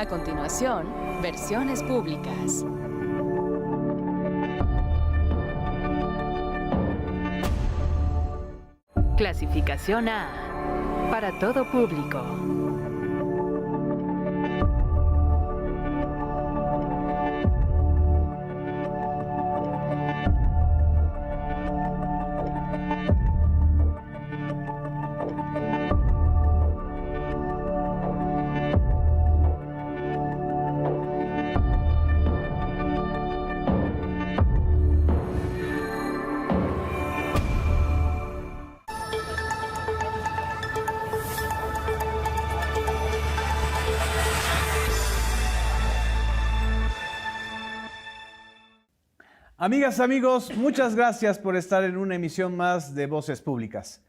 A continuación, versiones públicas. Clasificación A. Para todo público. Amigas, amigos, muchas gracias por estar en una emisión más de Voces Públicas.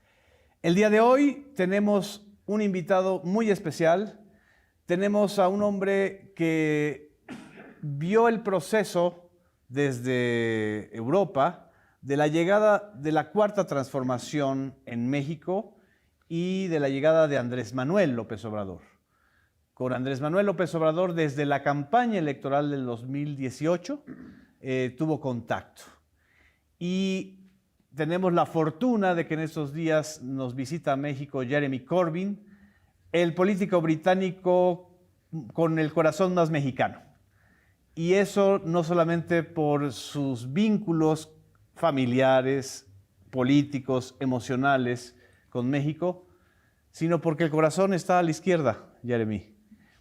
El día de hoy tenemos un invitado muy especial. Tenemos a un hombre que vio el proceso desde Europa de la llegada de la Cuarta Transformación en México y de la llegada de Andrés Manuel López Obrador. Con Andrés Manuel López Obrador desde la campaña electoral del 2018, tuvo contacto. Y tenemos la fortuna de que en estos días nos visita a México Jeremy Corbyn, el político británico con el corazón más mexicano. Y eso no solamente por sus vínculos familiares, políticos, emocionales con México, sino porque el corazón está a la izquierda, Jeremy.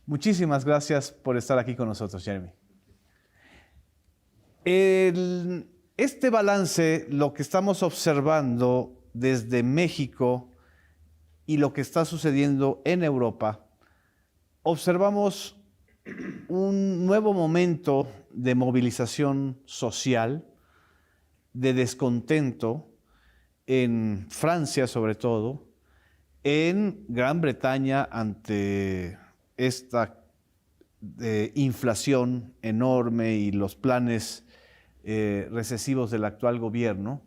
Muchísimas gracias por estar aquí con nosotros, Jeremy. Este balance, lo que estamos observando desde México y lo que está sucediendo en Europa, observamos un nuevo momento de movilización social, de descontento, en Francia sobre todo, en Gran Bretaña ante esta inflación enorme y los planes recesivos del actual gobierno,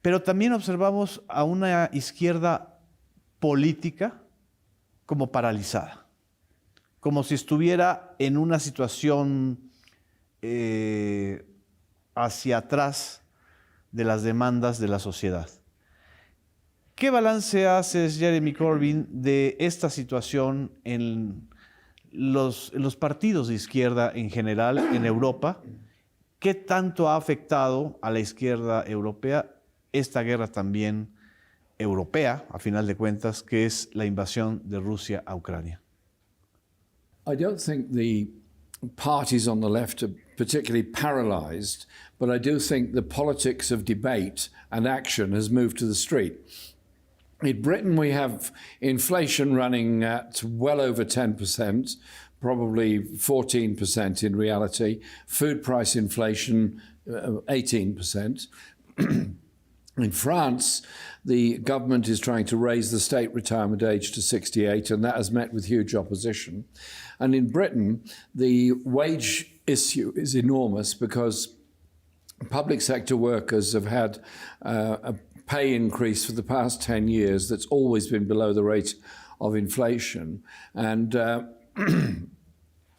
pero también observamos a una izquierda política como paralizada, como si estuviera en una situación hacia atrás de las demandas de la sociedad. ¿Qué balance haces, Jeremy Corbyn, de esta situación en los partidos de izquierda en general en Europa? ¿Qué tanto ha afectado a la izquierda europea esta guerra también europea, a final de cuentas, que es la invasión de Rusia a Ucrania? I don't think the parties on the left are particularly paralyzed, but I do think the politics of debate and action has moved to the street. In Britain, we have inflation running at well over 10%, probably 14% in reality. Food price inflation, 18%. In France, the government is trying to raise the state retirement age to 68, and that has met with huge opposition. And in Britain, the wage issue is enormous because public sector workers have had a pay increase for the past 10 years that's always been below the rate of inflation. And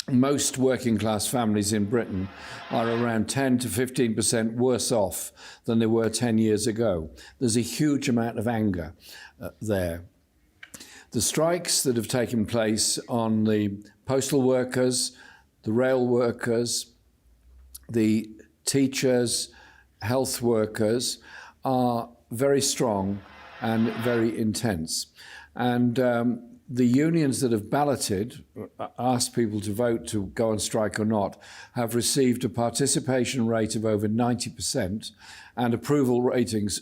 most working class families in Britain are around 10 to 15% worse off than they were 10 years ago. There's a huge amount of anger there. The strikes that have taken place on the postal workers, the rail workers, the teachers, health workers are very strong and very intense. And the unions that have balloted, asked people to vote to go on strike or not, have received a participation rate of over 90% and approval ratings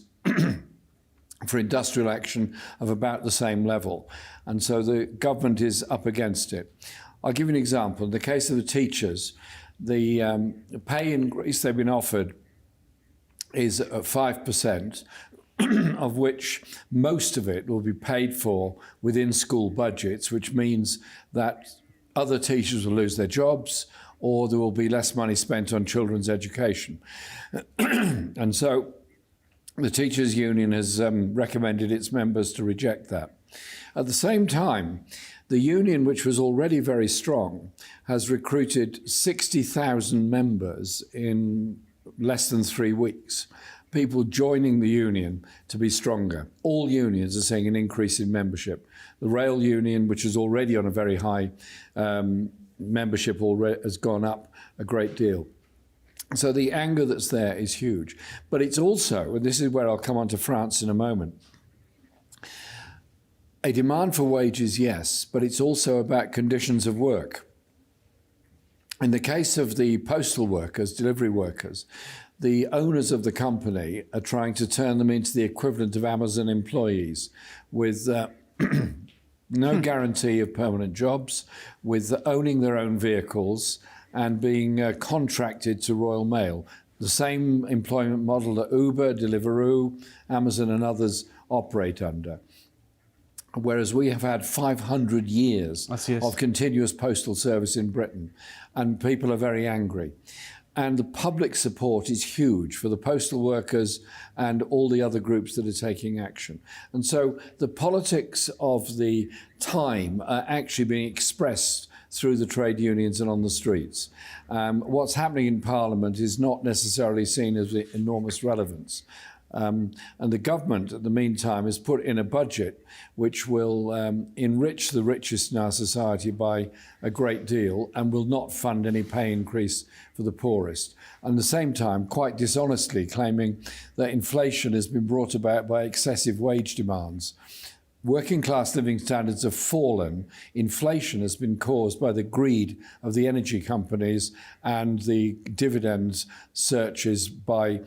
for industrial action of about the same level. And so the government is up against it. I'll give you an example. In the case of the teachers, the pay increase they've been offered is 5%, of which most of it will be paid for within school budgets, which means that other teachers will lose their jobs or there will be less money spent on children's education. And so the Teachers' Union has recommended its members to reject that. At the same time, the union, which was already very strong, has recruited 60,000 members in less than 3 weeks. People joining the union to be stronger. All unions are seeing an increase in membership. The rail union, which is already on a very high membership, already has gone up a great deal. So the anger that's there is huge. But it's also, and this is where I'll come on to France in a moment, a demand for wages, yes, but it's also about conditions of work. In the case of the postal workers, delivery workers, the owners of the company are trying to turn them into the equivalent of Amazon employees with no guarantee of permanent jobs, with owning their own vehicles and being contracted to Royal Mail. The same employment model that Uber, Deliveroo, Amazon and others operate under. Whereas we have had 500 years of continuous postal service in Britain, and people are very angry. And the public support is huge for the postal workers and all the other groups that are taking action. And so the politics of the time are actually being expressed through the trade unions and on the streets. What's happening in Parliament is not necessarily seen as of enormous relevance. And the government, in the meantime, has put in a budget which will enrich the richest in our society by a great deal and will not fund any pay increase for the poorest. And at the same time, quite dishonestly claiming that inflation has been brought about by excessive wage demands. Working class living standards have fallen. Inflation has been caused by the greed of the energy companies and the dividends searches by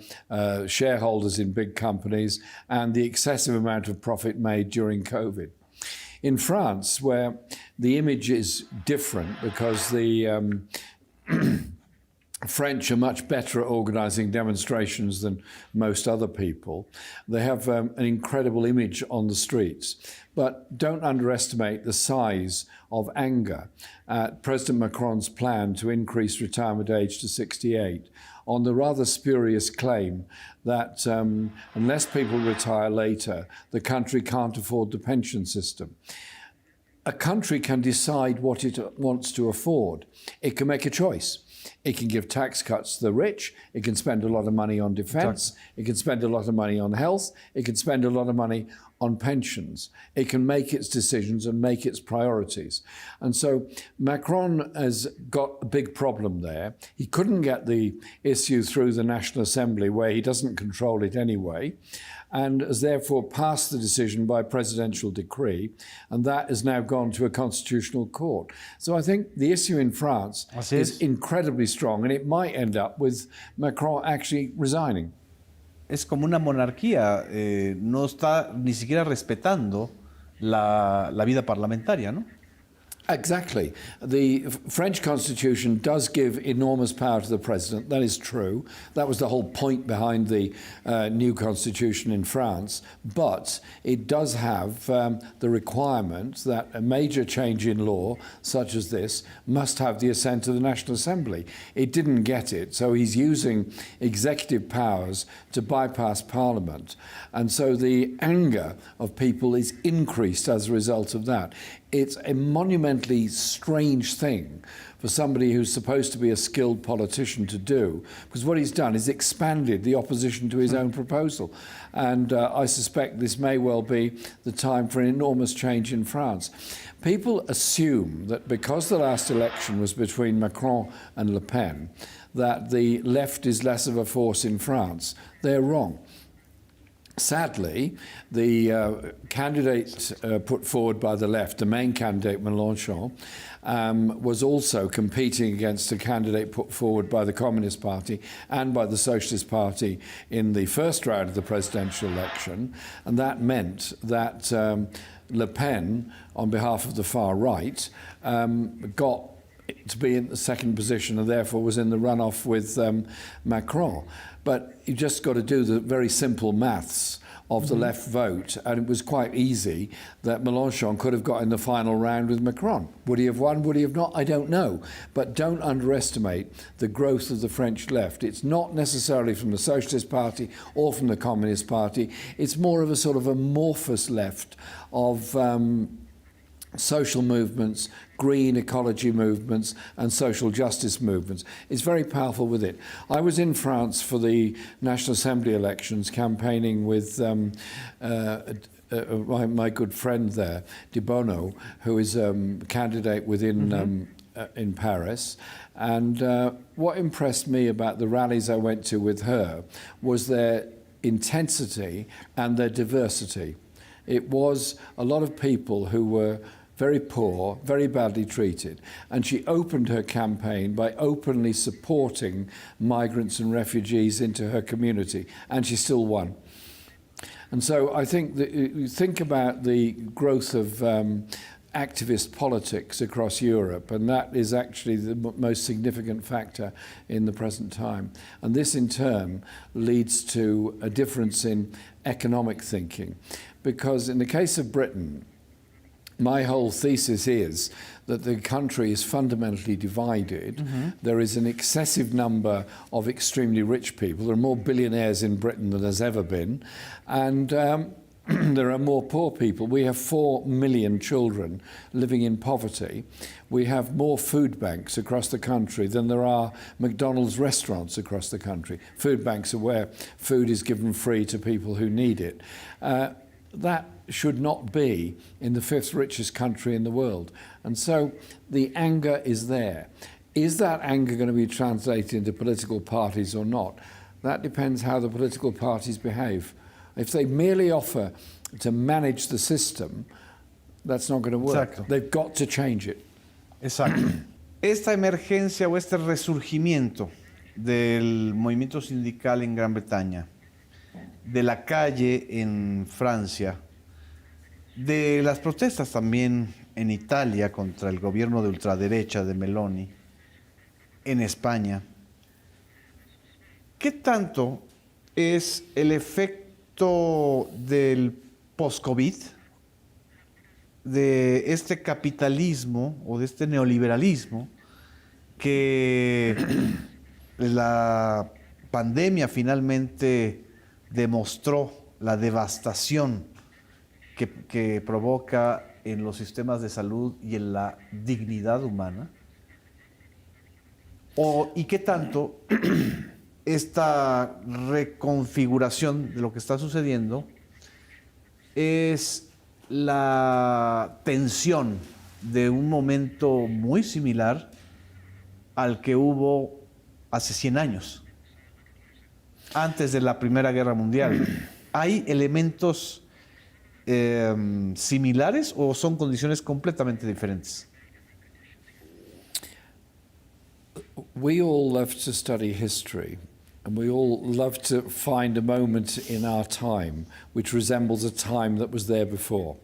shareholders in big companies and the excessive amount of profit made during COVID. In France, where the image is different because the French are much better at organising demonstrations than most other people. They have an incredible image on the streets. But don't underestimate the size of anger at President Macron's plan to increase retirement age to 68 on the rather spurious claim that unless people retire later, the country can't afford the pension system. A country can decide what it wants to afford. It can make a choice. It can give tax cuts to the rich. It can spend a lot of money on defence. It can spend a lot of money on health. It can spend a lot of money on pensions. It can make its decisions and make its priorities. And so Macron has got a big problem there. He couldn't get the issue through the National Assembly, where he doesn't control it anyway, and has therefore passed the decision by presidential decree, and that has now gone to a constitutional court. So I think the issue in France is incredibly strong, and it might end up with Macron actually resigning. Es como una monarquía, no está ni siquiera respetando la vida parlamentaria, ¿no? Exactly. The French constitution does give enormous power to the president. That is true. That was the whole point behind the new constitution in France. But it does have the requirement that a major change in law, such as this, must have the assent of the National Assembly. It didn't get it, so he's using executive powers to bypass Parliament. And so the anger of people is increased as a result of that. It's a monumentally strange thing for somebody who's supposed to be a skilled politician to do, because what he's done is expanded the opposition to his own proposal. And I suspect this may well be the time for an enormous change in France. People assume that because the last election was between Macron and Le Pen, that the left is less of a force in France. They're wrong. Sadly, the candidate put forward by the left, the main candidate, Mélenchon, was also competing against a candidate put forward by the Communist Party and by the Socialist Party in the first round of the presidential election. And that meant that Le Pen, on behalf of the far right, got to be in the second position and therefore was in the runoff with Macron. But you just got to do the very simple maths. of the left vote, and it was quite easy that Mélenchon could have got in the final round with Macron. Would he have won? Would he have not? I don't know. But don't underestimate the growth of the French left. It's not necessarily from the Socialist Party or from the Communist Party. It's more of a sort of amorphous left of social movements, green ecology movements and social justice movements. It's very powerful with it. I was in France for the National Assembly elections campaigning with my good friend there, Di Bono, who is a candidate within in Paris. And what impressed me about the rallies I went to with her was their intensity and their diversity. It was a lot of people who were very poor, very badly treated. And she opened her campaign by openly supporting migrants and refugees into her community, and she still won. And so I think that you think about the growth of activist politics across Europe, and that is actually the most significant factor in the present time. And this in turn leads to a difference in economic thinking. Because in the case of Britain, my whole thesis is that the country is fundamentally divided. There is an excessive number of extremely rich people. There are more billionaires in Britain than there's ever been. And there are more poor people. We have 4 million children living in poverty. We have more food banks across the country than there are McDonald's restaurants across the country. Food banks are where food is given free to people who need it. That should not be in the 5th richest country in the world. And so the anger is there. Is that anger going to be translated into political parties or not? That depends how the political parties behave. If they merely offer to manage the system, that's not going to work. Exacto. They've got to change it. Exacto. Esta emergencia o este resurgimiento del movimiento sindical en Gran Bretaña, de la calle en Francia, de las protestas también en Italia contra el gobierno de ultraderecha de Meloni, en España, ¿qué tanto es el efecto del post-COVID, de este capitalismo o de este neoliberalismo que la pandemia finalmente demostró la devastación que provoca en los sistemas de salud y en la dignidad humana? ¿Y qué tanto esta reconfiguración de lo que está sucediendo es la tensión de un momento muy similar al que hubo hace 100 años, antes de la Primera Guerra Mundial? ¿Hay elementos similares o son condiciones completamente diferentes? We all love to study history, and we all love to find a moment in our time which resembles a time that was there before.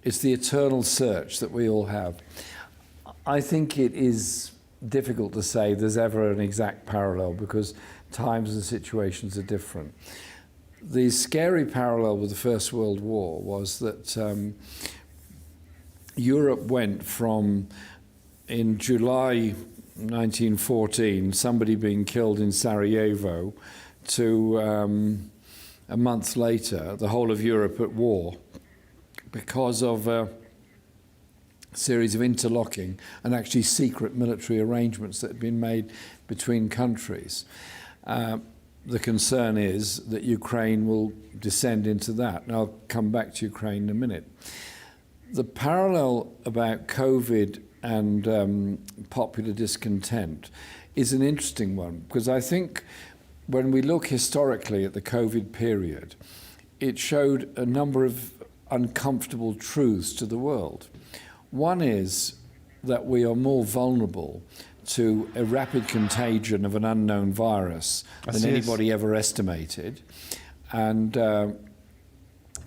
It's the eternal search that we all have. I think it is difficult to say there's ever an exact parallel because times and situations are different. The scary parallel with the First World War was that Europe went from, in July 1914, somebody being killed in Sarajevo, to a month later, the whole of Europe at war because of a series of interlocking and actually secret military arrangements that had been made between countries. The concern is that Ukraine will descend into that, and I'll come back to Ukraine in a minute. The parallel about COVID and popular discontent is an interesting one, because I think when we look historically at the COVID period, it showed a number of uncomfortable truths to the world. One is that we are more vulnerable to a rapid contagion of an unknown virus than anybody ever estimated, and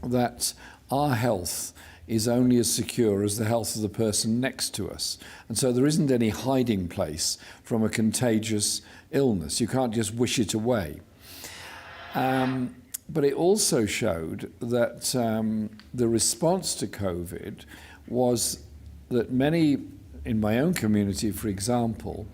that our health is only as secure as the health of the person next to us. And so there isn't any hiding place from a contagious illness. You can't just wish it away. But it also showed that the response to COVID was that many, in my own community, for example,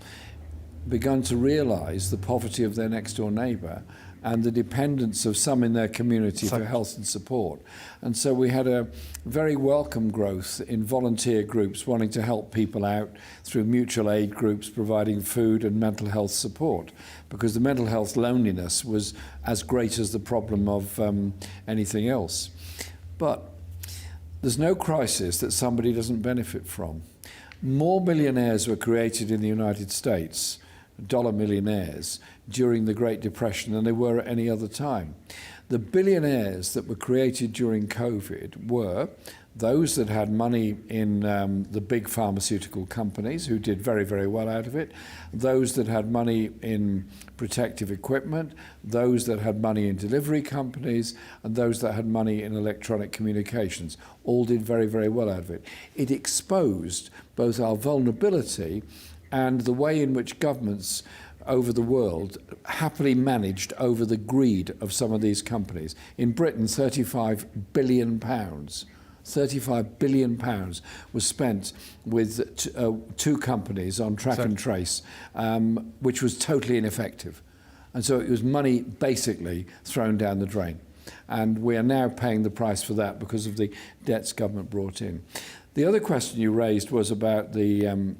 begun to realise the poverty of their next door neighbour and the dependence of some in their community for health and support. And so we had a very welcome growth in volunteer groups wanting to help people out through mutual aid groups providing food and mental health support, because the mental health loneliness was as great as the problem of anything else. But there's no crisis that somebody doesn't benefit from. More millionaires were created in the United States, dollar millionaires, during the Great Depression than they were at any other time. The billionaires that were created during COVID were those that had money in the big pharmaceutical companies, who did very, very well out of it, those that had money in protective equipment, those that had money in delivery companies, and those that had money in electronic communications, all did very, very well out of it. It exposed both our vulnerability and the way in which governments over the world happily managed over the greed of some of these companies. In Britain, £35 billion. £35 billion was spent with two companies on track and trace, which was totally ineffective. And so it was money basically thrown down the drain. And we are now paying the price for that because of the debts government brought in. The other question you raised was about the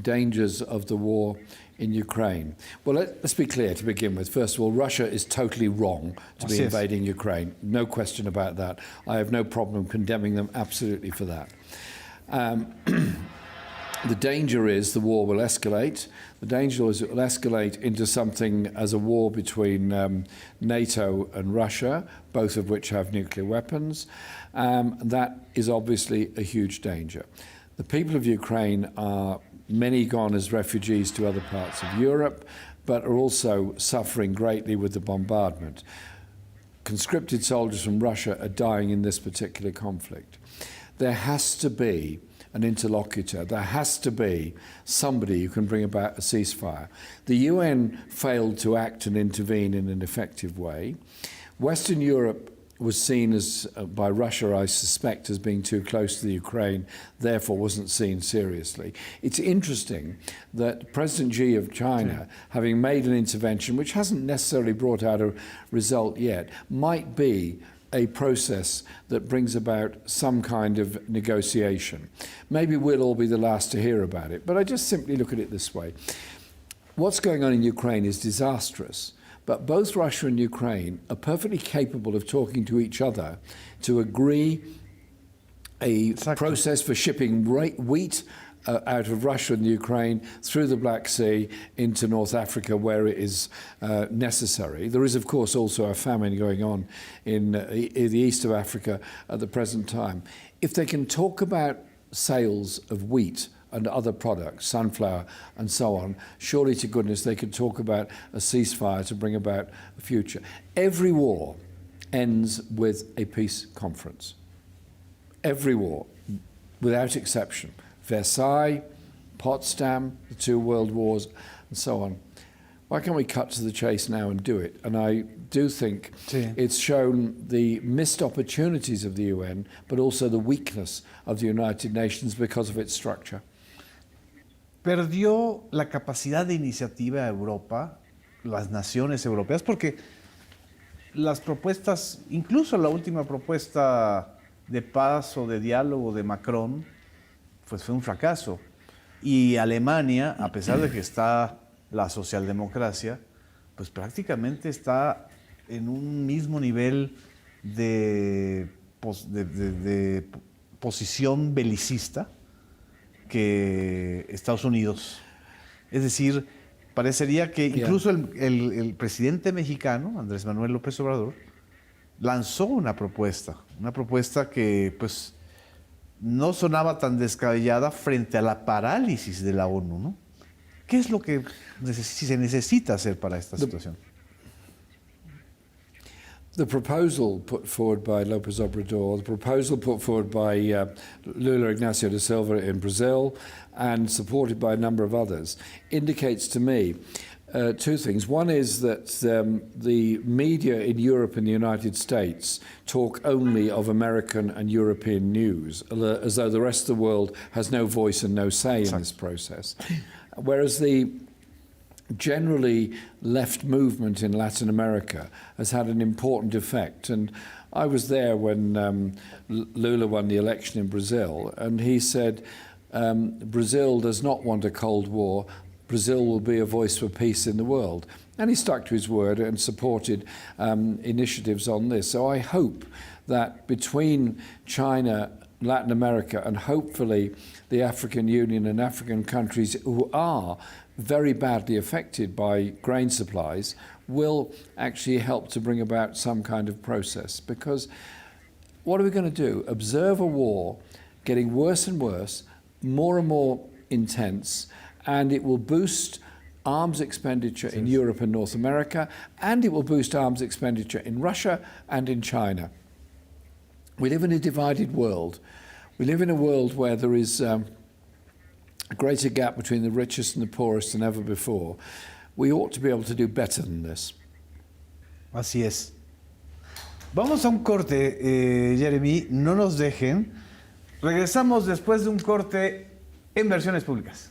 dangers of the war in Ukraine. Well, let's be clear to begin with. First of all, Russia is totally wrong to be invading Ukraine. No question about that. I have no problem condemning them absolutely for that. The danger is the war will escalate. The danger is it will escalate into something as a war between NATO and Russia, both of which have nuclear weapons. That is obviously a huge danger. The people of Ukraine are many gone as refugees to other parts of Europe, but are also suffering greatly with the bombardment. Conscripted soldiers from Russia are dying in this particular conflict. There has to be an interlocutor. There has to be somebody who can bring about a ceasefire. The UN failed to act and intervene in an effective way. Western Europe was seen as, by Russia, I suspect, as being too close to the Ukraine, therefore wasn't seen seriously. It's interesting that President Xi of China, having made an intervention which hasn't necessarily brought out a result yet, might be a process that brings about some kind of negotiation. Maybe we'll all be the last to hear about it, but I just simply look at it this way. What's going on in Ukraine is disastrous. But both Russia and Ukraine are perfectly capable of talking to each other to agree a process for shipping wheat out of Russia and Ukraine through the Black Sea into North Africa where it is necessary. There is, of course, also a famine going on in the east of Africa at the present time. If they can talk about sales of wheat and other products, sunflower and so on, surely to goodness they could talk about a ceasefire to bring about a future. Every war ends with a peace conference. Every war, without exception. Versailles, Potsdam, the two world wars, and so on. Why can't we cut to the chase now and do it? And I do think it's shown the missed opportunities of the UN, but also the weakness of the United Nations because of its structure. Perdió la capacidad de iniciativa Europa, las naciones europeas, porque las propuestas, incluso la última propuesta de paz o de diálogo de Macron, pues fue un fracaso. Y Alemania, a pesar de que está la socialdemocracia, pues prácticamente está en un mismo nivel de posición belicista que Estados Unidos. Es decir, parecería que incluso el presidente mexicano, Andrés Manuel López Obrador, lanzó una propuesta que pues no sonaba tan descabellada frente a la parálisis de la ONU, ¿no? ¿Qué es lo que se necesita hacer para esta situación? The proposal put forward by López Obrador, the proposal put forward by Lula Ignacio da Silva in Brazil and supported by a number of others, indicates to me two things. One is that the media in Europe and the United States talk only of American and European news, as though the rest of the world has no voice and no say in this process. Whereas the generally left movement in Latin America has had an important effect. And I was there when Lula won the election in Brazil, and he said, Brazil does not want a Cold War. Brazil will be a voice for peace in the world. And he stuck to his word and supported initiatives on this. So I hope that between China, Latin America, and hopefully the African Union and African countries who are very badly affected by grain supplies will actually help to bring about some kind of process. Because what are we going to do? Observe a war getting worse and worse, more and more intense, and it will boost arms expenditure in Europe and North America, and it will boost arms expenditure in Russia and in China. We live in a divided world. We live in a world where there is a greater gap between the richest and the poorest than ever before. We ought to be able to do better than this. Así es. Vamos a un corte, Jeremy, no nos dejen. Regresamos después de un corte en Versiones Públicas.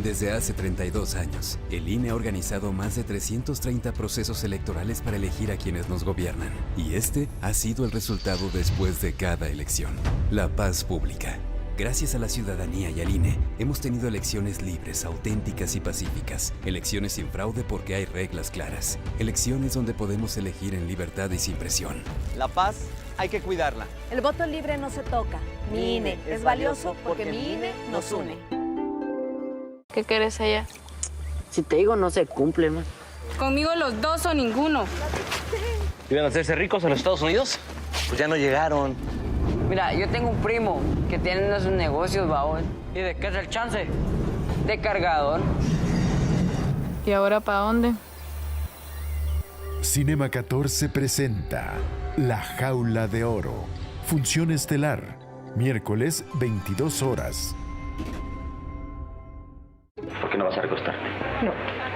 Desde hace 32 años, el INE ha organizado más de 330 procesos electorales para elegir a quienes nos gobiernan. Y este ha sido el resultado después de cada elección. La paz pública. Gracias a la ciudadanía y al INE, hemos tenido elecciones libres, auténticas y pacíficas. Elecciones sin fraude porque hay reglas claras. Elecciones donde podemos elegir en libertad y sin presión. La paz hay que cuidarla. El voto libre no se toca. Mi INE es valioso porque mi INE nos une. ¿Qué querés ella? Si te digo, no se cumple, man. Conmigo los dos o ninguno. ¿Iban a hacerse ricos en los Estados Unidos? Pues ya no llegaron. Mira, yo tengo un primo que tiene unos negocios, babón. ¿Y de qué es el chance? De cargador. ¿Y ahora para dónde? Cinema 14 presenta La Jaula de Oro. Función estelar. Miércoles, 22 horas. ¿Por qué no vas a recostarte? No.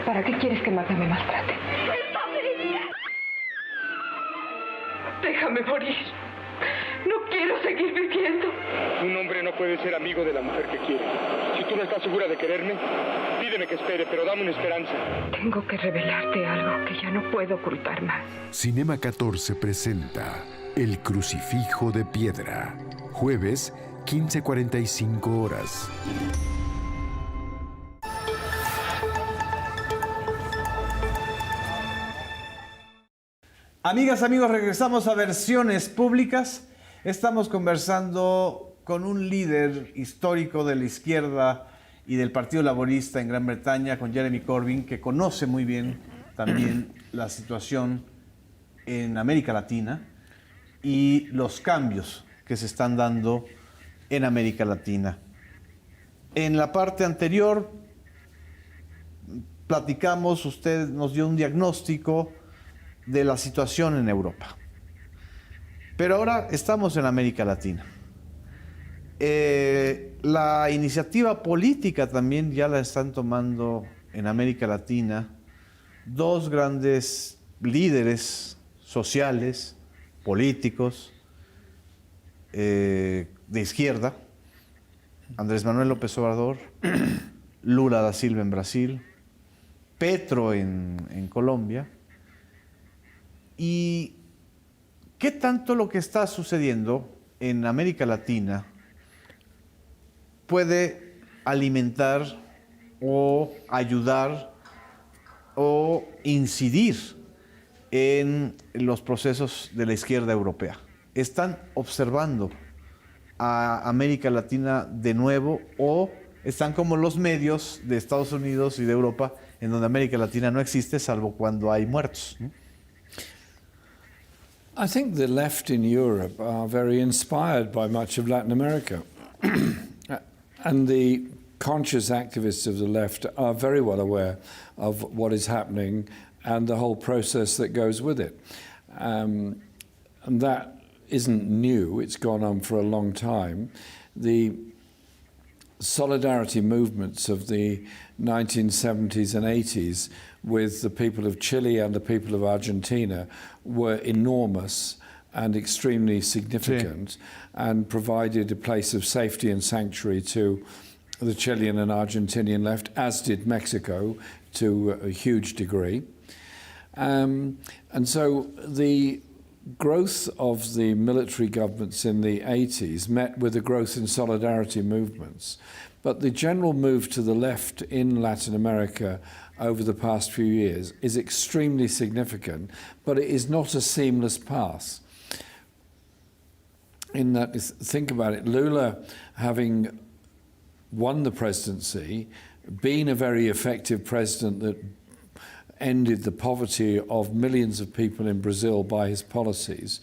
¿Para qué quieres que Magda me maltrate? Déjame morir. No quiero seguir viviendo. Un hombre no puede ser amigo de la mujer que quiere. Si tú no estás segura de quererme, pídeme que espere, pero dame una esperanza. Tengo que revelarte algo que ya no puedo ocultar más. Cinema 14 presenta El Crucifijo de Piedra. Jueves, 15:45 horas. Amigas, amigos, regresamos a Versiones Públicas. Estamos conversando con un líder histórico de la izquierda y del Partido Laborista en Gran Bretaña, con Jeremy Corbyn, que conoce muy bien también la situación en América Latina y los cambios que se están dando en América Latina. En la parte anterior platicamos, usted nos dio un diagnóstico de la situación en Europa. Pero ahora estamos en América Latina. La iniciativa política también ya la están tomando en América Latina dos grandes líderes sociales, políticos, de izquierda, Andrés Manuel López Obrador, Lula da Silva en Brasil, Petro en Colombia. ¿Y qué tanto lo que está sucediendo en América Latina puede alimentar o ayudar o incidir en los procesos de la izquierda europea? ¿Están observando a América Latina de nuevo o están como los medios de Estados Unidos y de Europa, en donde América Latina no existe salvo cuando hay muertos? I think the left in Europe are very inspired by much of Latin America. And the conscious activists of the left are very well aware of what is happening and the whole process that goes with it. And that isn't new, it's gone on for a long time. The solidarity movements of the 1970s and 80s with the people of Chile and the people of Argentina were enormous and extremely significant, and provided a place of safety and sanctuary to the Chilean and Argentinian left, as did Mexico to a huge degree. And so the growth of the military governments in the 80s met with the growth in solidarity movements. But the general move to the left in Latin America over the past few years is extremely significant, but it is not a seamless path. In that, think about it, Lula, having won the presidency, being a very effective president that ended the poverty of millions of people in Brazil by his policies,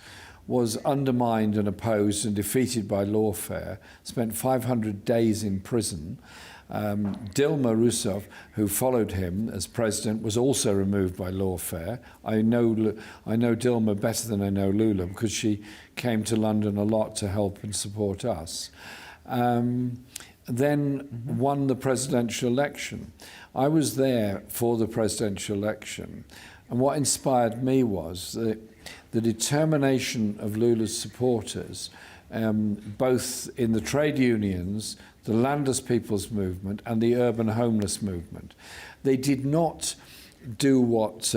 was undermined and opposed and defeated by lawfare, spent 500 days in prison. Dilma Rousseff, who followed him as president, was also removed by lawfare. I know Dilma better than I know Lula because she came to London a lot to help and support us. Then won the presidential election. I was there for the presidential election, and what inspired me was the determination of Lula's supporters, both in the trade unions, the landless people's movement, and the urban homeless movement. They did not do what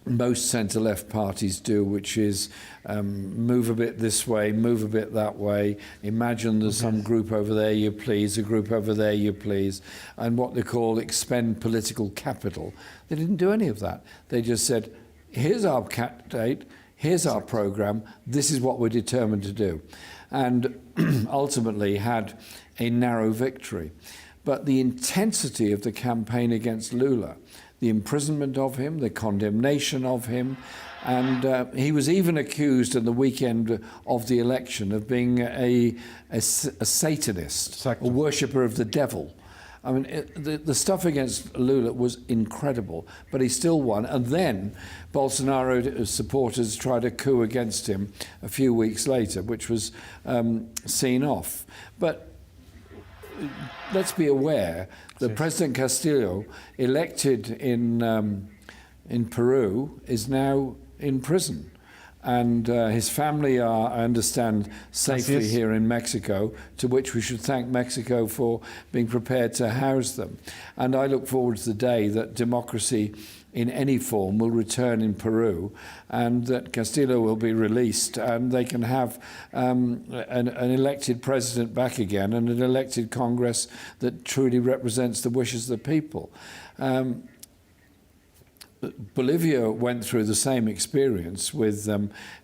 most centre-left parties do, which is move a bit this way, move a bit that way, imagine there's some group over there you please, a group over there you please, and what they call expend political capital. They didn't do any of that. They just said, here's our candidate, here's our programme, this is what we're determined to do. And ultimately had a narrow victory. But the intensity of the campaign against Lula, the imprisonment of him, the condemnation of him, and he was even accused in the weekend of the election of being a Satanist, a worshipper of the devil. I mean, the stuff against Lula was incredible, but he still won. And then Bolsonaro supporters tried a coup against him a few weeks later, which was seen off. But let's be aware that President Castillo, elected in Peru, is now in prison. And his family are, I understand, safely here in Mexico, to which we should thank Mexico for being prepared to house them. And I look forward to the day that democracy in any form will return in Peru, and that Castillo will be released, and they can have an elected president back again, and an elected Congress that truly represents the wishes of the people. Bolivia went through the same experience with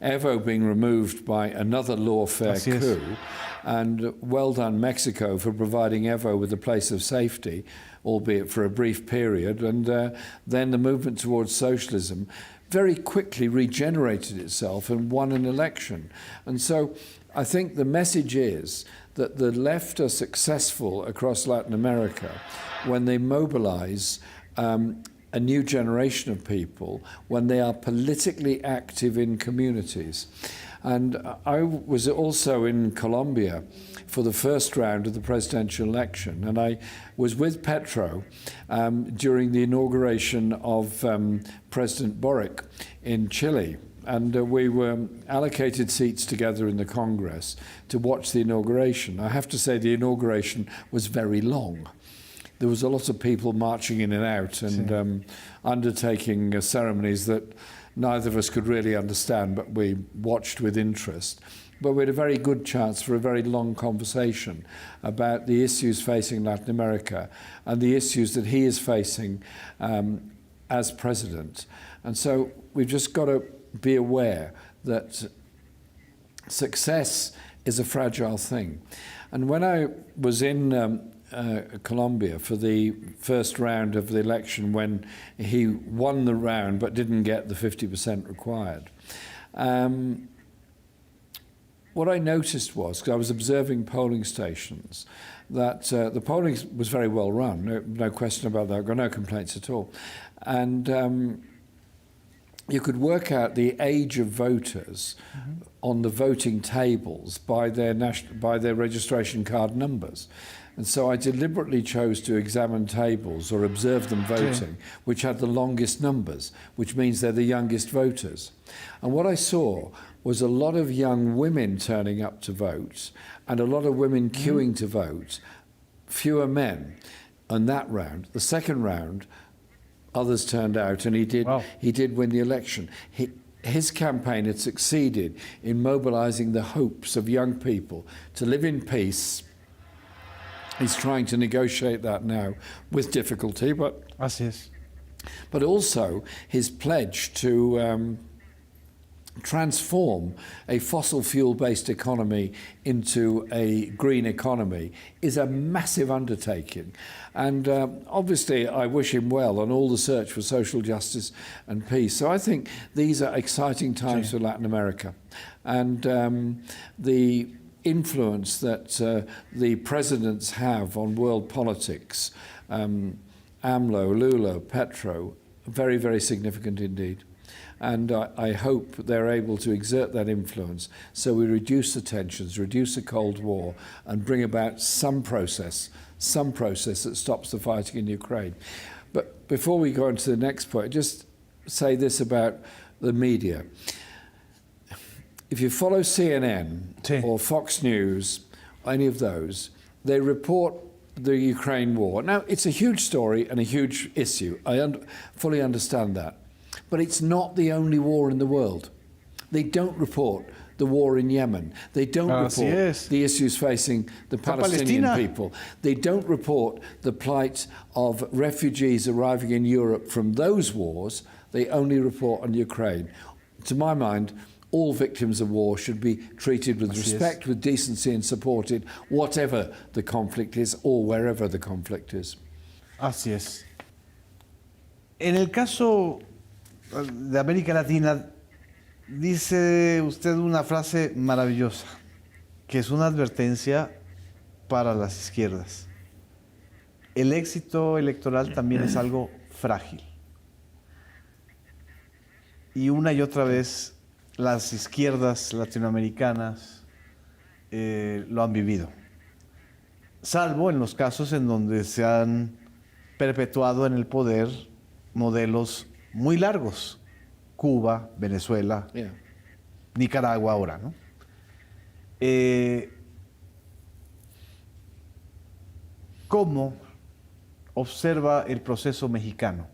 Evo being removed by another lawfare coup, and well done Mexico for providing Evo with a place of safety, albeit for a brief period, and then the movement towards socialism very quickly regenerated itself and won an election. And so I think the message is that the left are successful across Latin America when they mobilize a new generation of people, when they are politically active in communities. And I was also in Colombia for the first round of the presidential election, and I was with Petro during the inauguration of President Boric in Chile. And we were allocated seats together in the Congress to watch the inauguration. I have to say the inauguration was very long. There was a lot of people marching in and out and undertaking ceremonies that neither of us could really understand, but we watched with interest. But we had a very good chance for a very long conversation about the issues facing Latin America and the issues that he is facing as president. And so we've just got to be aware that success is a fragile thing. And when I was in Colombia for the first round of the election, when he won the round but didn't get the 50% required. What I noticed was, because I was observing polling stations, that the polling was very well run, no question about that, I've got no complaints at all. And you could work out the age of voters on the voting tables by their registration card numbers. And so I deliberately chose to examine tables or observe them voting, which had the longest numbers, which means they're the youngest voters. And what I saw was a lot of young women turning up to vote and a lot of women queuing to vote, fewer men on that round. The second round, others turned out, and he did win the election. His campaign had succeeded in mobilising the hopes of young people to live in peace. He's trying to negotiate that now with difficulty, but also his pledge to transform a fossil fuel-based economy into a green economy is a massive undertaking. And obviously I wish him well on all the search for social justice and peace. So I think these are exciting times for Latin America. And the influence that the presidents have on world politics, AMLO, Lula, Petro, very, very significant indeed. And I hope they're able to exert that influence so we reduce the tensions, reduce the Cold War, and bring about some process that stops the fighting in Ukraine. But before we go on to the next point, just say this about the media. If you follow CNN or Fox News, any of those, they report the Ukraine war. Now, it's a huge story and a huge issue. I fully understand that. But it's not the only war in the world. They don't report the war in Yemen. They don't report the issues facing the Palestinian people. They don't report the plight of refugees arriving in Europe from those wars. They only report on Ukraine. To my mind, all victims of war should be treated with respect, with decency, and supported, whatever the conflict is or wherever the conflict is. Así es. En el caso de América Latina, dice usted una frase maravillosa, que es una advertencia para las izquierdas. El éxito electoral también es algo frágil. Y una y otra vez las izquierdas latinoamericanas lo han vivido, salvo en los casos en donde se han perpetuado en el poder modelos muy largos, Cuba, Venezuela, Nicaragua ahora, ¿no? ¿Cómo observa el proceso mexicano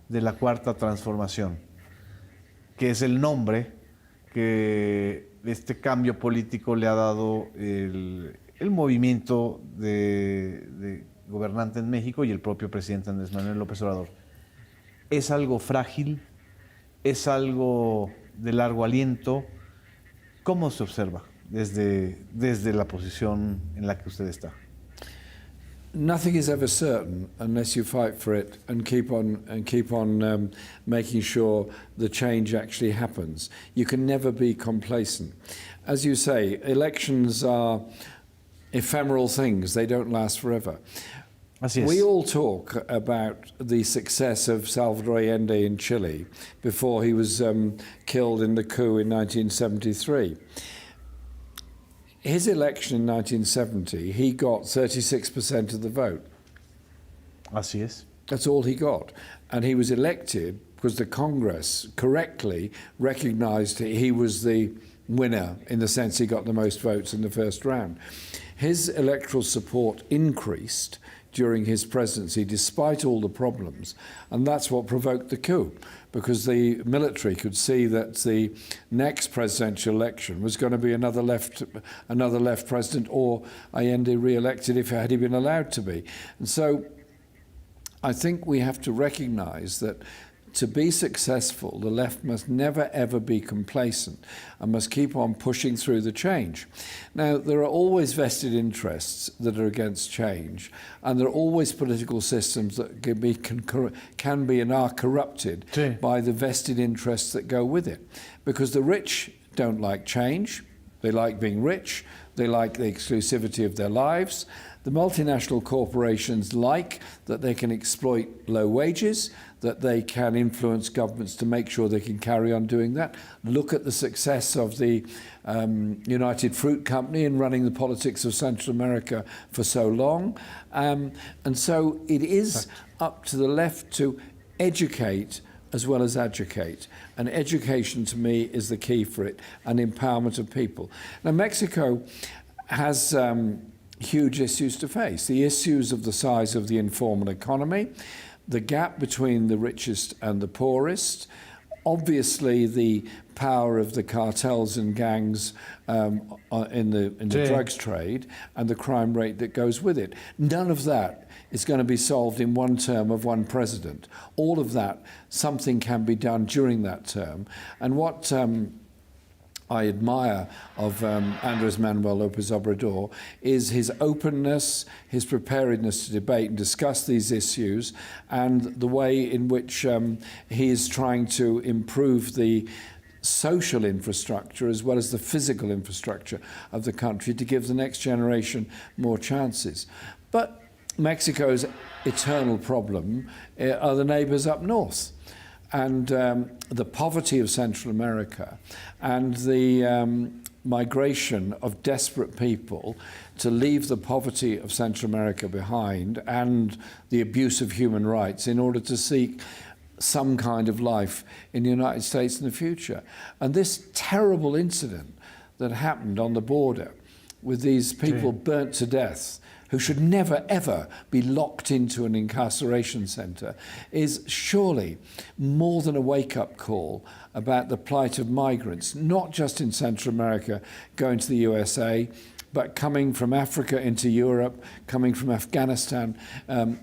de la Cuarta Transformación, que es el nombre que este cambio político le ha dado el movimiento de gobernante en México y el propio presidente Andrés Manuel López Obrador? ¿Es algo frágil? ¿Es algo de largo aliento? ¿Cómo se observa desde la posición en la que usted está? Nothing is ever certain unless you fight for it and keep on making sure the change actually happens. You can never be complacent. As you say, elections are ephemeral things. They don't last forever. We all talk about the success of Salvador Allende in Chile before he was killed in the coup in 1973. His election in 1970, he got 36% of the vote. Así es. That's all he got. And he was elected because the Congress correctly recognized he was the winner in the sense he got the most votes in the first round. His electoral support increased during his presidency despite all the problems, and that's what provoked the coup, because the military could see that the next presidential election was going to be another left president, or Allende re-elected had he been allowed to be. And so I think we have to recognize that to be successful, the left must never ever be complacent and must keep on pushing through the change. Now, there are always vested interests that are against change, and there are always political systems that can be and are corrupted by the vested interests that go with it. Because the rich don't like change, They like being rich. They like the exclusivity of their lives. The multinational corporations like that they can exploit low wages, that they can influence governments to make sure they can carry on doing that. Look at the success of the United Fruit Company in running the politics of Central America for so long. And so it is up to the left to educate as well as educate. And education, to me, is the key for it, and empowerment of people. Now, Mexico has huge issues to face. The issues of the size of the informal economy, the gap between the richest and the poorest, obviously the power of the cartels and gangs in the drugs trade, and the crime rate that goes with it. None of that is going to be solved in one term of one president. All of that, something can be done during that term. And what I admire of Andrés Manuel López Obrador is his openness, his preparedness to debate and discuss these issues, and the way in which he is trying to improve the social infrastructure as well as the physical infrastructure of the country to give the next generation more chances. But Mexico's eternal problem are the neighbours up north. And the poverty of Central America and the migration of desperate people to leave the poverty of Central America behind and the abuse of human rights in order to seek some kind of life in the United States in the future. And this terrible incident that happened on the border with these people burnt to death, who should never, ever be locked into an incarceration centre, is surely more than a wake-up call about the plight of migrants, not just in Central America going to the USA, but coming from Africa into Europe, coming from Afghanistan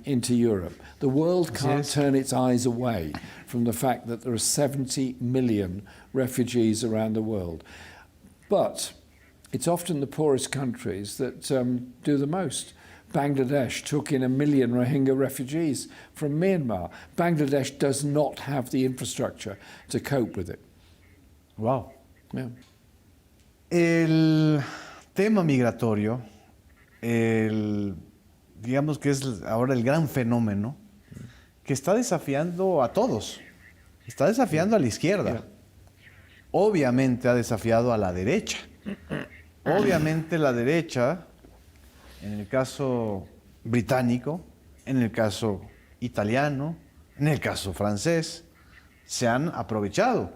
into Europe. The world can't turn its eyes away from the fact that there are 70 million refugees around the world. But it's often the poorest countries that do the most. Bangladesh took in 1 million Rohingya refugees from Myanmar. Bangladesh does not have the infrastructure to cope with it. Wow. Yeah. El tema migratorio, digamos que es ahora el gran fenómeno que está desafiando a todos. Está desafiando a la izquierda. Obviamente ha desafiado a la derecha. Obviamente la derecha, en el caso británico, en el caso italiano, en el caso francés, se han aprovechado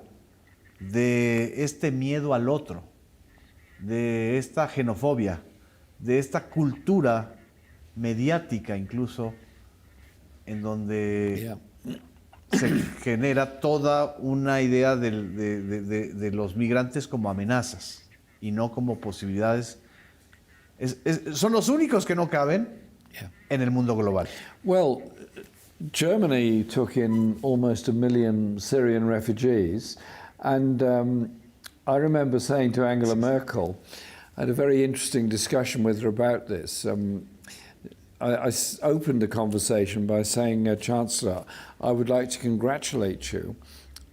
de este miedo al otro, de esta xenofobia, de esta cultura mediática incluso, en donde se genera toda una idea de los migrantes como amenazas y no como posibilidades. Son los únicos que no caben en el mundo global. Well, Germany took in almost 1 million Syrian refugees, and I remember saying to Angela Merkel, I had a very interesting discussion with her about this. I opened the conversation by saying, Chancellor, I would like to congratulate you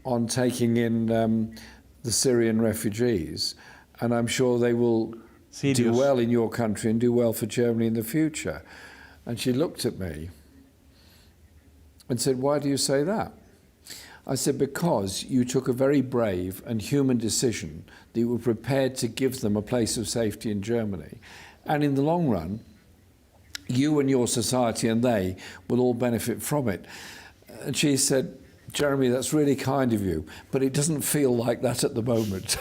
on taking in the Syrian refugees, and I'm sure they will do well in your country and do well for Germany in the future. And she looked at me and said, why do you say that? I said, because you took a very brave and human decision that you were prepared to give them a place of safety in Germany. And in the long run, you and your society and they will all benefit from it. And she said, Jeremy, that's really kind of you, but it doesn't feel like that at the moment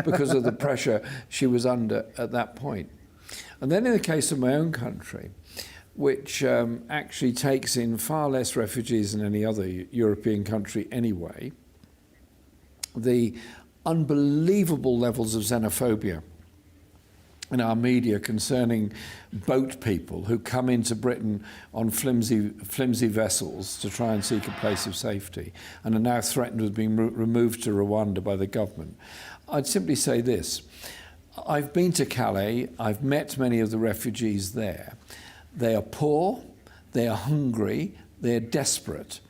because of the pressure she was under at that point. And then in the case of my own country, which actually takes in far less refugees than any other European country anyway, the unbelievable levels of xenophobia in our media concerning boat people who come into Britain on flimsy vessels to try and seek a place of safety and are now threatened with being removed to Rwanda by the government. I'd simply say this. I've been to Calais. I've met many of the refugees there. They are poor, they are hungry, they are desperate,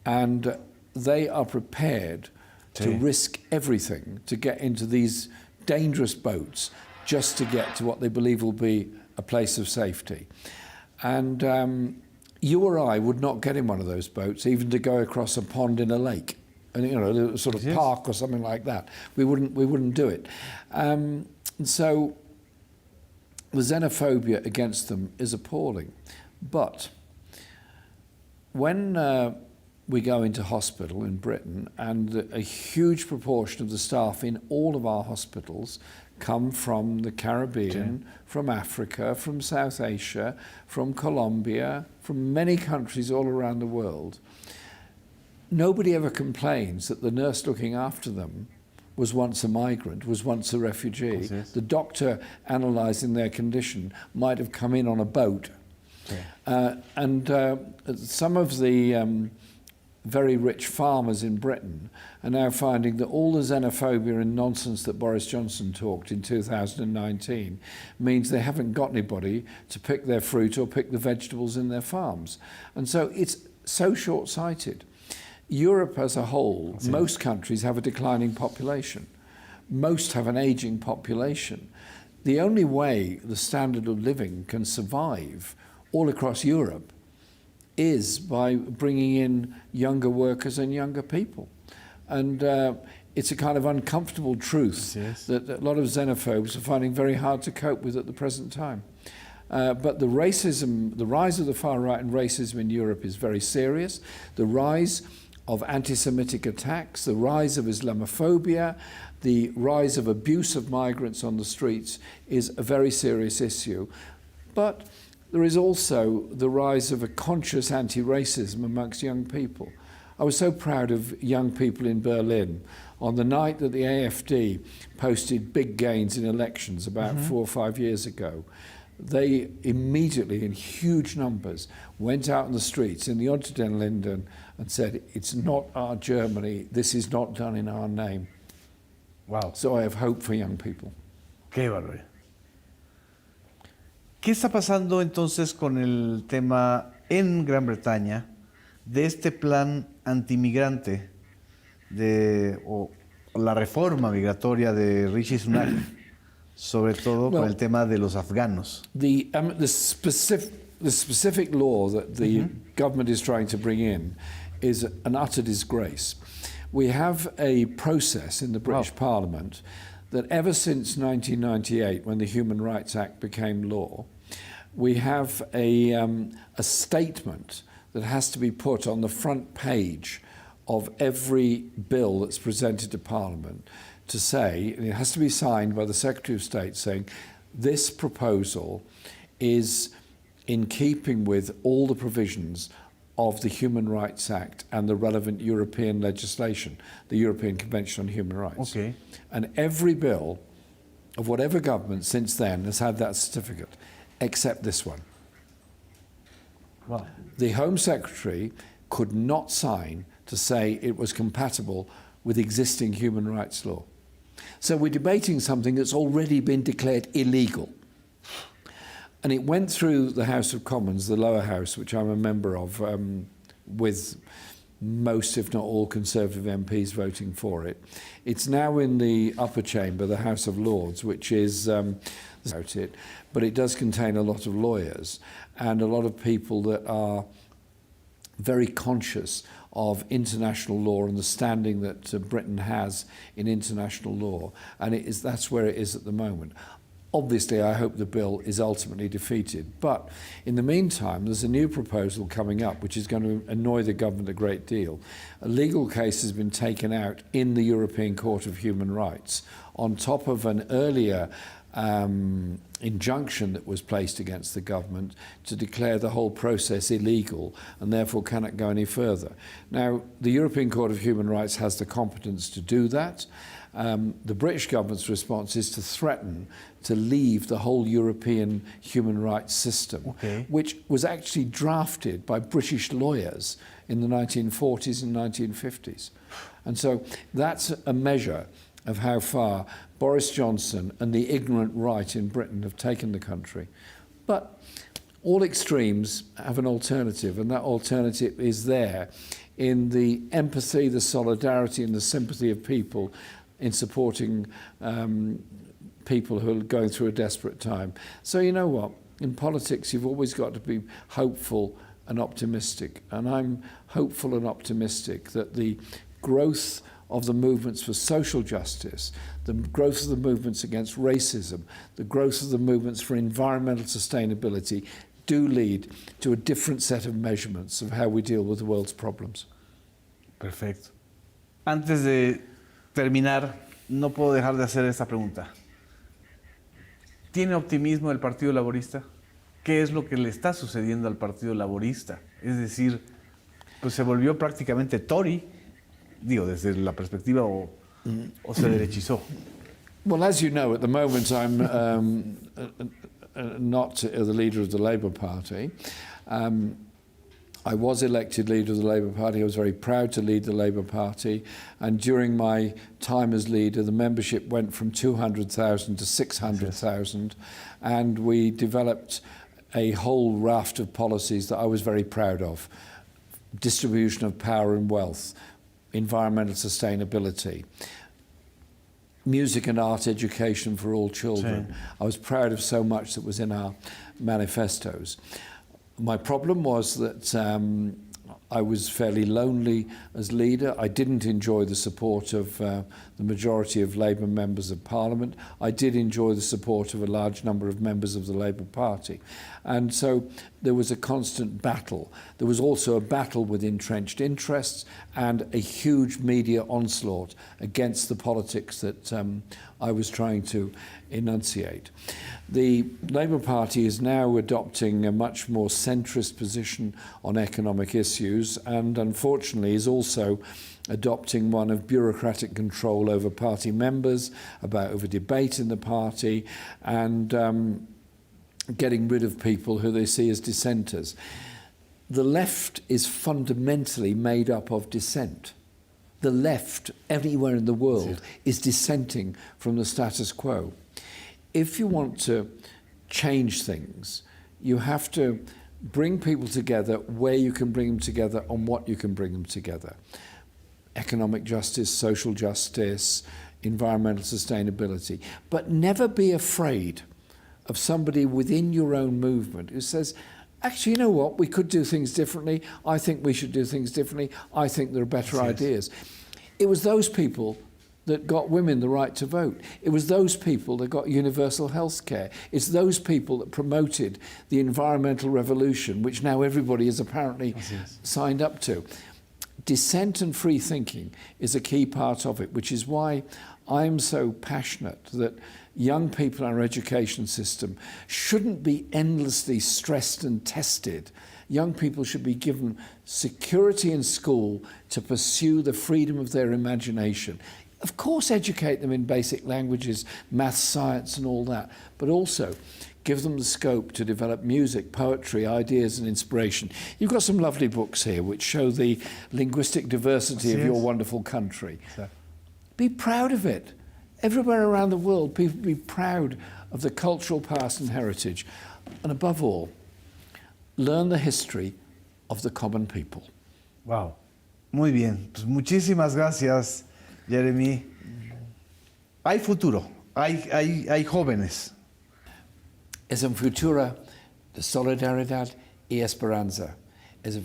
and they are prepared to risk everything to get into these dangerous boats just to get to what they believe will be a place of safety. And you or I would not get in one of those boats, even to go across a pond in a lake, and a sort of park or something like that. We wouldn't do it. And so the xenophobia against them is appalling. But when we go into hospital in Britain, and a huge proportion of the staff in all of our hospitals come from the Caribbean, from Africa, from South Asia, from Colombia, from many countries all around the world, nobody ever complains that the nurse looking after them was once a migrant, was once a refugee. The doctor analysing their condition might have come in on a boat. Some of the very rich farmers in Britain are now finding that all the xenophobia and nonsense that Boris Johnson talked in 2019 means they haven't got anybody to pick their fruit or pick the vegetables in their farms. And so it's so short-sighted. Europe as a whole, most countries have a declining population. Most have an aging population. The only way the standard of living can survive all across Europe is by bringing in younger workers and younger people. And it's a kind of uncomfortable truth that a lot of xenophobes are finding very hard to cope with at the present time. But the racism, the rise of the far right and racism in Europe is very serious. The rise of anti-Semitic attacks, the rise of Islamophobia, the rise of abuse of migrants on the streets is a very serious issue. But there is also the rise of a conscious anti-racism amongst young people. I was so proud of young people in Berlin on the night that the AfD posted big gains in elections about 4 or 5 years ago. They immediately, in huge numbers, went out on the streets in the Unter den Linden and said, "It's not our Germany, this is not done in our name." Wow. So I have hope for young people. Qué barbaridad. ¿Qué está pasando entonces con el tema en Gran Bretaña de este plan antimigrante o la reforma migratoria de Rishi Sunak, sobre todo con el tema de los afganos? The specific law that the government is trying to bring in is an utter disgrace. We have a process in the British Parliament that ever since 1998, when the Human Rights Act became law, we have a statement that has to be put on the front page of every bill that's presented to Parliament to say, and it has to be signed by the Secretary of State saying, this proposal is in keeping with all the provisions of the Human Rights Act and the relevant European legislation, the European Convention on Human Rights. Okay. And every bill of whatever government since then has had that certificate, except this one. Wow. The Home Secretary could not sign to say it was compatible with existing human rights law. So we're debating something that's already been declared illegal. And it went through the House of Commons, the lower house, which I'm a member of, with most, if not all, Conservative MPs voting for it. It's now in the upper chamber, the House of Lords, which is about it, but it does contain a lot of lawyers and a lot of people that are very conscious of international law and the standing that Britain has in international law, and that's where it is at the moment. Obviously, I hope the bill is ultimately defeated. But in the meantime, there's a new proposal coming up which is going to annoy the government a great deal. A legal case has been taken out in the European Court of Human Rights on top of an earlier injunction that was placed against the government to declare the whole process illegal and therefore cannot go any further. Now, the European Court of Human Rights has the competence to do that. The British government's response is to threaten to leave the whole European human rights system, which was actually drafted by British lawyers in the 1940s and 1950s. And so that's a measure of how far Boris Johnson and the ignorant right in Britain have taken the country. But all extremes have an alternative, and that alternative is there in the empathy, the solidarity and the sympathy of people in supporting people who are going through a desperate time. So you know what? In politics, you've always got to be hopeful and optimistic. And I'm hopeful and optimistic that the growth of the movements for social justice, the growth of the movements against racism, the growth of the movements for environmental sustainability do lead to a different set of measurements of how we deal with the world's problems. Perfecto. Antes de terminar, no puedo dejar de hacer esta pregunta. ¿Tiene optimismo el Partido Laborista? ¿Qué es lo que le está sucediendo al Partido Laborista? Es decir, pues se volvió prácticamente Tory, digo, desde la perspectiva o se derechizó. Well, as you know, at the moment I'm not the leader of the Labour Party. I was elected leader of the Labour Party. I was very proud to lead the Labour Party. And during my time as leader, the membership went from 200,000 to 600,000. And we developed a whole raft of policies that I was very proud of. Distribution of power and wealth, environmental sustainability, music and art education for all children. Sí. I was proud of so much that was in our manifestos. My problem was that I was fairly lonely as leader. I didn't enjoy the support of the majority of Labour members of Parliament. I did enjoy the support of a large number of members of the Labour Party. And so there was a constant battle. There was also a battle with entrenched interests and a huge media onslaught against the politics that I was trying to enunciate. The Labour Party is now adopting a much more centrist position on economic issues and unfortunately is also adopting one of bureaucratic control over party members, over debate in the party and getting rid of people who they see as dissenters. The left is fundamentally made up of dissent. The left, anywhere in the world, is dissenting from the status quo. If you want to change things, you have to bring people together where you can bring them together and what you can bring them together. Economic justice, social justice, environmental sustainability. But never be afraid of somebody within your own movement who says, actually, you know what, we could do things differently. I think we should do things differently. I think there are better ideas. It was those people that got women the right to vote. It was those people that got universal health care. It's those people that promoted the environmental revolution, which now everybody is apparently signed up to. Dissent and free thinking is a key part of it, which is why I'm so passionate that young people in our education system shouldn't be endlessly stressed and tested. Young people should be given security in school to pursue the freedom of their imagination. Of course, educate them in basic languages, maths, science and all that, but also give them the scope to develop music, poetry, ideas and inspiration. You've got some lovely books here which show the linguistic diversity of your wonderful country. Be proud of it. Everywhere around the world, people be proud of the cultural past and heritage. And above all, learn the history of the common people. Wow. Muy bien. Pues muchísimas gracias, Jeremy. Hay futuro. Hay jóvenes. Es un futuro de solidaridad y esperanza. Es un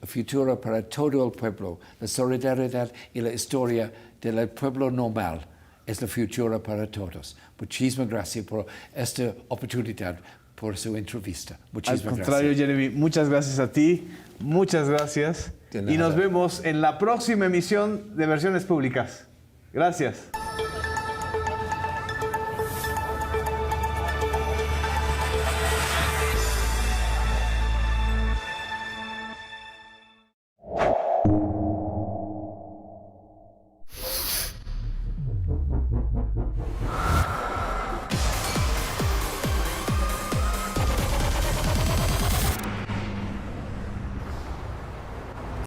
futuro para todo el pueblo. La solidaridad y la historia del pueblo normal es el futuro para todos. Muchísimas gracias por esta oportunidad, por su entrevista. Muchísimas gracias. Al contrario, Jeremy, muchas gracias a ti. Muchas gracias. Y nos vemos en la próxima emisión de Versiones Públicas. Gracias.